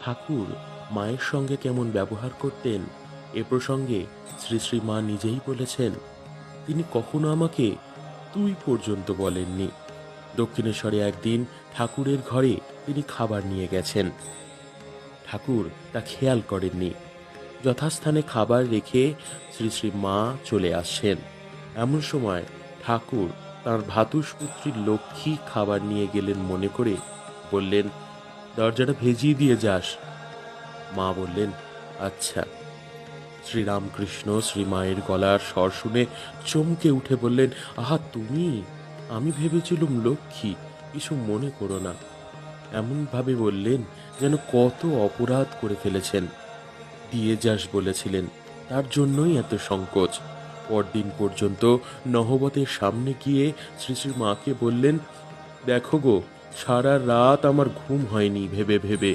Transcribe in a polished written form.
ঠাকুর মায়ের সঙ্গে কেমন ব্যবহার করতেন এ প্রসঙ্গে শ্রী শ্রী মা নিজেই বলেছেন, তিনি কখনো আমাকে তুই পর্যন্ত বলেননি। দক্ষিণেশ্বরে একদিন ঠাকুরের ঘরে তিনি খাবার নিয়ে গেছেন, ঠাকুর তা খেয়াল করেননি। যথাস্থানে খাবার রেখে শ্রী শ্রী মা চলে আসছেন। এমন সময় ঠাকুর তাঁর ভ্রাতুষ্পুত্রীর লক্ষ্মী খাবার নিয়ে গেলেন মনে করে বললেন, দরজাটা ভেজিয়ে দিয়ে যাস। মা বললেন, আচ্ছা। শ্রীরামকৃষ্ণ শ্রীমায়ের গলার স্বর শুনে চমকে উঠে বললেন, আহা তুমি, আমি ভেবেছিলুম লক্ষ্মী, কিছু মনে করো না। এমনভাবে বললেন যেন কত অপরাধ করে ফেলেছেন। দিয়ে যাস বলেছিলেন, তার জন্যই এত সংকোচ। পরদিন পর্যন্ত নহবতের সামনে গিয়ে শ্রী শ্রী মাকে বললেন, দেখো গো, সারা রাত আমার ঘুম হয়নি ভেবে ভেবে,